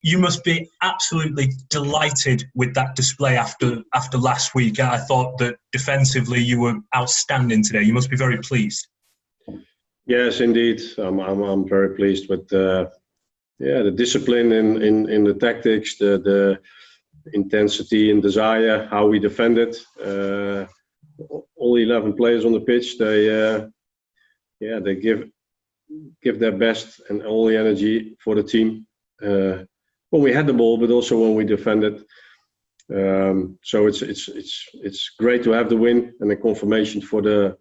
You must be absolutely delighted with that display after last week. I thought that defensively you were outstanding today. You must be very pleased. Yes, indeed. I'm very pleased with the discipline in the tactics, the intensity and desire, how we defended. All 11 players on the pitch, they give their best and all the energy for the team. When we had the ball, but also when we defended. So it's great to have the win and the confirmation for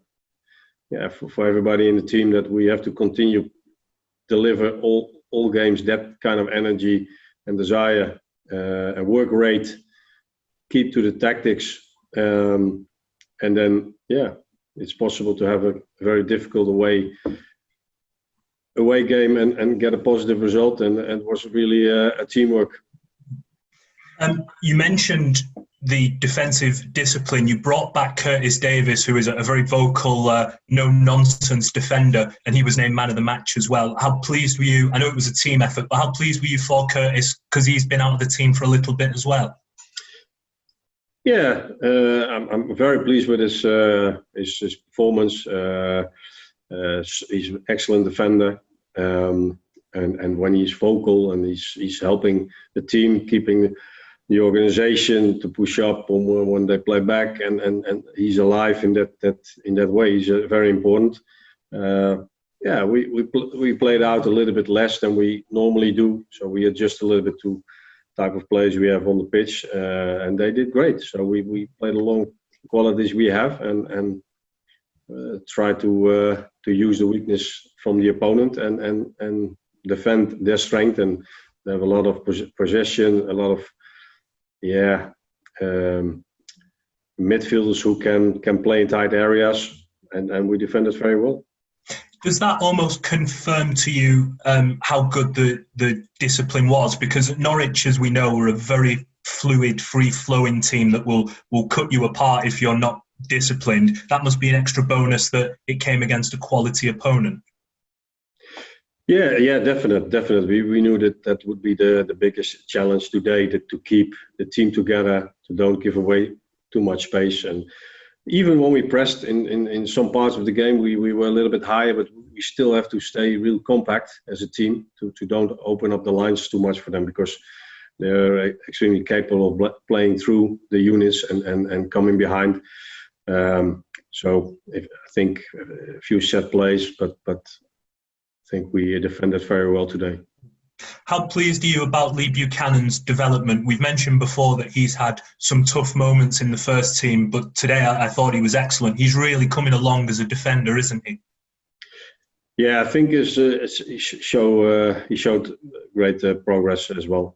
everybody in the team that we have to continue deliver all games that kind of energy and desire and work rate, keep to the tactics, and then it's possible to have a very difficult away game and get a positive result, and it was really a teamwork. You mentioned the defensive discipline. You brought back Curtis Davis, who is a very vocal, no-nonsense defender, and he was named man of the match as well. How pleased were you? I know it was a team effort, but how pleased were you for Curtis, because he's been out of the team for a little bit as well? Yeah, I'm very pleased with his performance. He's an excellent defender, and when he's vocal and he's helping the team, keeping the organization to push up when they play back, and he's alive in that way. He's very important. We played out a little bit less than we normally do, so we adjust a little bit to type of players we have on the pitch, and they did great. So we played along the qualities we have and try to use the weakness from the opponent and defend their strength. And they have a lot of possession, a lot of midfielders who can play in tight areas, and we defended very well. Does that almost confirm to you how good the discipline was? Because Norwich, as we know, are a very fluid, free-flowing team that will cut you apart if you're not disciplined. That must be an extra bonus that it came against a quality opponent. Yeah, definitely. We knew that would be the biggest challenge today, to keep the team together, to don't give away too much space. And even when we pressed in some parts of the game, we were a little bit higher, but we still have to stay real compact as a team to don't open up the lines too much for them, because they're extremely capable of playing through the units and coming behind. So I think a few set plays, but I think we defended very well today. How pleased are you about Lee Buchanan's development? We've mentioned before that he's had some tough moments in the first team, but today I thought he was excellent. He's really coming along as a defender, isn't he? Yeah, I think he showed great progress as well.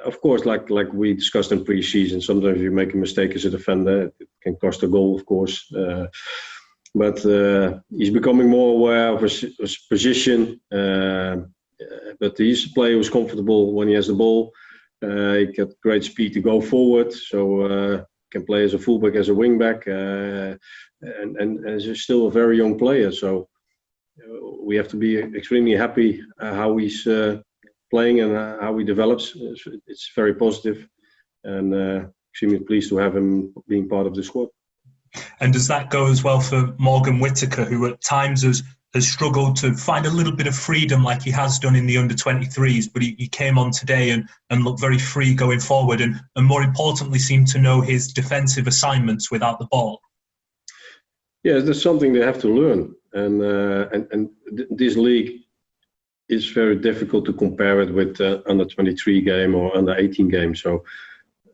Of course, like we discussed in pre-season, sometimes you make a mistake as a defender, it can cost a goal, of course. But he's becoming more aware of his position. But he's a player who's comfortable when he has the ball. He got great speed to go forward, so can play as a fullback, as a wingback, and is still a very young player. So we have to be extremely happy how he's playing and how he develops. It's very positive, and extremely pleased to have him being part of the squad. And does that go as well for Morgan Whittaker, who at times has struggled to find a little bit of freedom like he has done in the under-23s, but he came on today and looked very free going forward and more importantly seemed to know his defensive assignments without the ball? Yeah, that's something they have to learn. And this league is very difficult to compare it with under-23 game or under-18 game. So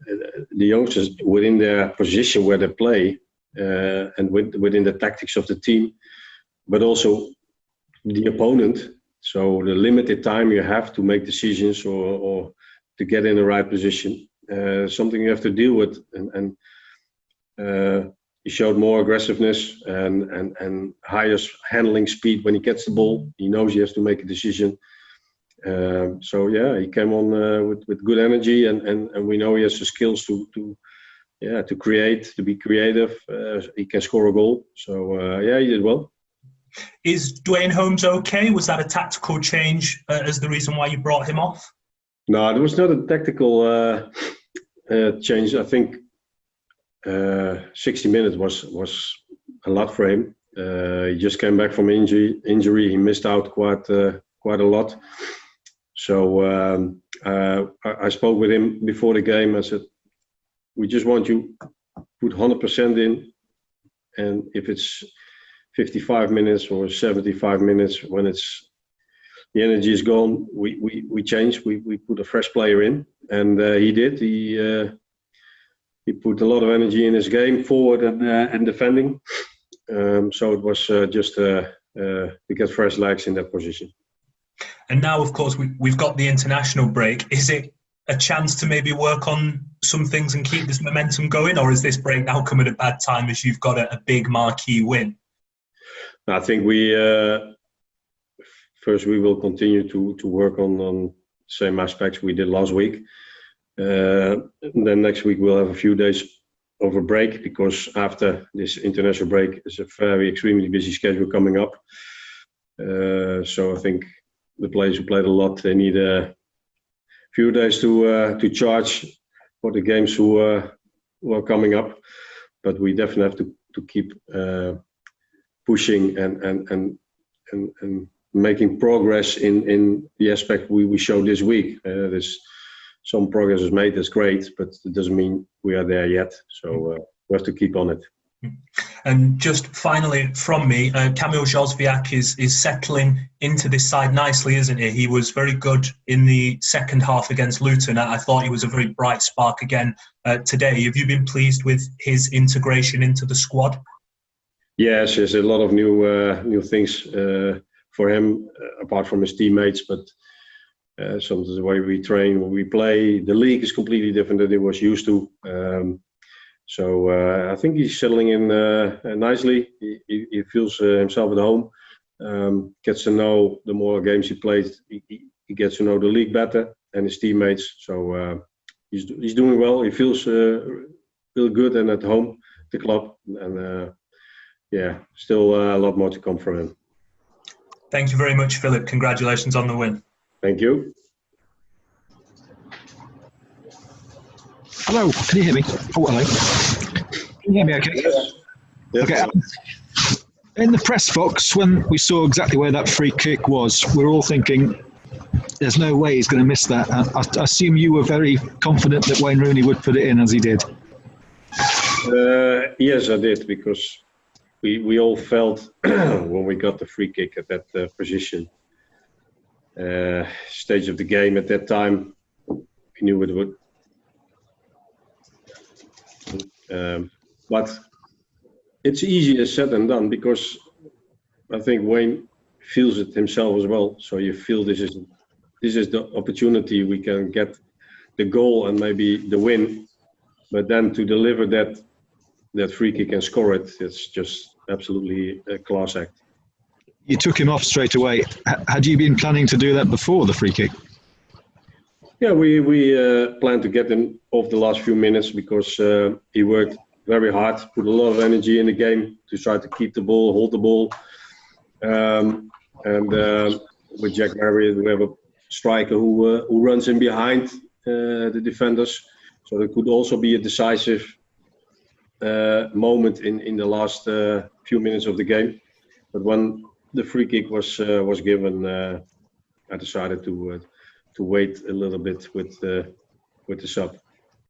the youngsters within their position where they play, and within the tactics of the team, but also the opponent. So the limited time you have to make decisions or to get in the right position, something you have to deal with. And he showed more aggressiveness and higher handling speed when he gets the ball. He knows he has to make a decision. So yeah, he came on with good energy, and we know he has the skills to create, to be creative. He can score a goal. So he did well. Is Dwayne Holmes okay? Was that a tactical change as the reason why you brought him off? No, there was not a tactical change. I think 60 minutes was a lot for him. He just came back from injury. He missed out quite a lot. So I spoke with him before the game. I said, we just want you put 100% in, and if it's 55 minutes or 75 minutes, when the energy is gone, we change. We put a fresh player in, and he did. He put a lot of energy in his game, forward and defending. So it was just to get fresh legs in that position. And now, of course, we've got the international break. Is it a chance to maybe work on some things and keep this momentum going, or is this break now come at a bad time as you've got a big marquee win? I think first we will continue to work on the same aspects we did last week. Then next week we'll have a few days of a break, because after this international break is a very extremely busy schedule coming up. So I think the players who played a lot, they need a few days to charge for the games who are coming up. But we definitely have to keep pushing and making progress in the aspect we showed this week. There's some progress is made, that's great, but it doesn't mean we are there yet. So we have to keep on it. And just finally from me, Kamil Jozwiak is settling into this side nicely, isn't he? He was very good in the second half against Luton. I thought he was a very bright spark again today. Have you been pleased with his integration into the squad? Yes, there's a lot of new things for him, apart from his teammates, but sometimes the way we train, when we play, the league is completely different than he was used to. So I think he's settling in nicely. He feels himself at home. Gets to know, the more games he plays, he gets to know the league better and his teammates. So he's doing well. He feels really good and at home, the club. And still a lot more to come from him. Thank you very much, Philip. Congratulations on the win. Thank you. Hello, can you hear me? Oh, hello. Can you hear me okay? Yes. Okay. In the press box, when we saw exactly where that free kick was, we're all thinking, there's no way he's going to miss that. I assume you were very confident that Wayne Rooney would put it in, as he did. Yes, I did, because we all felt when we got the free kick at that position, stage of the game at that time, we knew it would. But it's easier said than done, because I think Wayne feels it himself as well. So you feel this is the opportunity we can get the goal and maybe the win, but then to deliver that free kick and score it, it's just absolutely a class act. You took him off straight away. Had you been planning to do that before the free kick? Yeah, we planned to get him off the last few minutes, because he worked very hard, put a lot of energy in the game to try to keep the ball, hold the ball. And with Jack Marriott, we have a striker who runs in behind the defenders. So there could also be a decisive moment in the last few minutes of the game. But when the free kick was given, I decided to wait a little bit with the sub.